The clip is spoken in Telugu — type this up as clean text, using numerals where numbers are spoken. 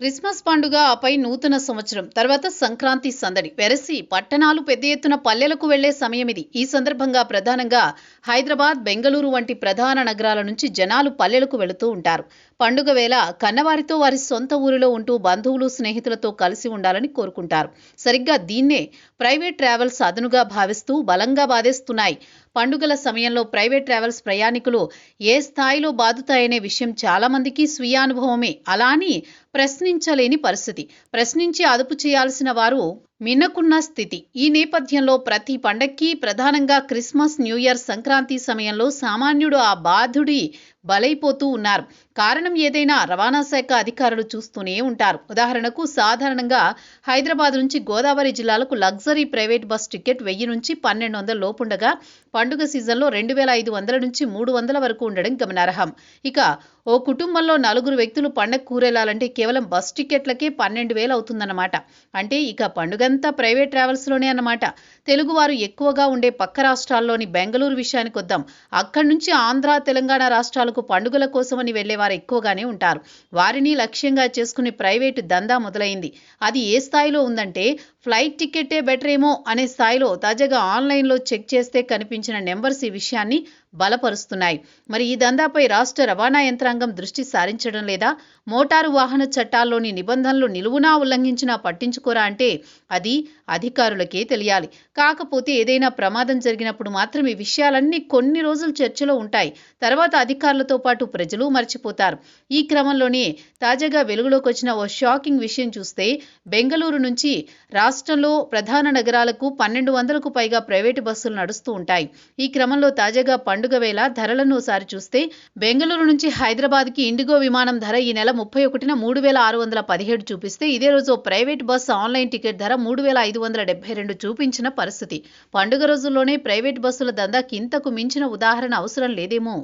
క్రిస్మస్ పండుగ ఆపై నూతన సంవత్సరం తర్వాత సంక్రాంతి సందడి వెరసి పట్టణాలు పెద్ద ఎత్తున పల్లెలకు వెళ్లే సమయం ఇది. ఈ సందర్భంగా ప్రధానంగా హైదరాబాద్, బెంగళూరు వంటి ప్రధాన నగరాల నుంచి జనాలు పల్లెలకు వెళుతూ ఉంటారు. పండుగ వేళ కన్నవారితో వారి సొంత ఊరిలో ఉంటూ బంధువులు, స్నేహితులతో కలిసి ఉండాలని కోరుకుంటారు. సరిగ్గా దీన్నే ప్రైవేట్ ట్రావెల్స్ అదనుగా భావిస్తూ బలంగా బాధేస్తున్నాయి. పండుగల సమయంలో ప్రైవేట్ ట్రావెల్స్ ప్రయాణికులు ఏ స్థాయిలో బాదుతాయనే విషయం చాలా మందికి స్వీయానుభవమే. అలా అని ప్రశ్నించలేని పరిస్థితి. ప్రశ్నించి అదుపు చేయాల్సిన వారు మిన్నకున్న స్థితి. ఈ నేపథ్యంలో ప్రతి పండక్కి, ప్రధానంగా క్రిస్మస్, న్యూ ఇయర్, సంక్రాంతి సమయంలో సామాన్యుడు ఆ బాధుడి బలైపోతూ ఉన్నారు. కారణం ఏదైనా రవాణా శాఖ అధికారులు చూస్తూనే ఉంటారు. ఉదాహరణకు సాధారణంగా హైదరాబాద్ నుంచి గోదావరి జిల్లాలకు లగ్జరీ ప్రైవేట్ బస్ టికెట్ 1000 నుంచి 1200 లోపుండగా పండుగ సీజన్లో 2500 నుంచి 300 వరకు ఉండడం గమనార్హం. ఇక ఓ కుటుంబంలో 4 వ్యక్తులు పండగ కూరెళ్లాలంటే కేవలం బస్ టికెట్లకే 12,000 అవుతుందన్నమాట. అంటే ఇక పండుగంతా ప్రైవేట్ ట్రావెల్స్లోనే అన్నమాట. తెలుగువారు ఎక్కువగా ఉండే పక్క రాష్ట్రాల్లోని బెంగళూరు విషయానికి వద్దాం. అక్కడి నుంచి ఆంధ్ర, తెలంగాణ రాష్ట్రాలకు పండుగల కోసమని వెళ్లేవారు ఎక్కువగానే ఉంటారు. వారిని లక్ష్యంగా చేసుకుని ప్రైవేటు దందా మొదలైంది. అది ఏ స్థాయిలో ఉందంటే ఫ్లైట్ టికెట్టే బెటర్ ఏమో అనే స్థాయిలో తాజాగా ఆన్లైన్లో చెక్ చేస్తే కనిపించిన నెంబర్స్ ఈ విషయాన్ని బలపరుస్తున్నాయి. మరి ఈ దందాపై రాష్ట్ర రవాణా యంత్రాంగం దృష్టి సారించడం లేదా? మోటారు వాహన చట్టాల్లోని నిబంధనలు నిలువునా ఉల్లంఘించినా పట్టించుకోరా అంటే అది అధికారులకే తెలియాలి. కాకపోతే ఏదైనా ప్రమాదం జరిగినప్పుడు మాత్రం ఈ విషయాలన్నీ కొన్ని రోజులు చర్చలో ఉంటాయి. తర్వాత అధికారులతో పాటు ప్రజలు మర్చిపోతారు. ఈ క్రమంలోనే తాజాగా వెలుగులోకి వచ్చిన ఓ షాకింగ్ విషయం చూస్తే బెంగళూరు నుంచి రాష్ట్రంలో ప్రధాన నగరాలకు 1200కు పైగా ప్రైవేటు బస్సులు నడుస్తూ ఉంటాయి. ఈ క్రమంలో తాజాగా పండుగ వేళ ధరలను ఒకసారి చూస్తే బెంగళూరు నుంచి హైదరాబాద్కి ఇండిగో విమానం ధర ఈ నెల 31న 3617 చూపిస్తే ఇదే రోజు ప్రైవేట్ బస్ ఆన్లైన్ టికెట్ ధర 3572 చూపించిన పరిస్థితి. పండుగ రోజుల్లోనే ప్రైవేట్ బస్సుల దందాకి ఇంతకు మించిన ఉదాహరణ అవసరం లేదేమో.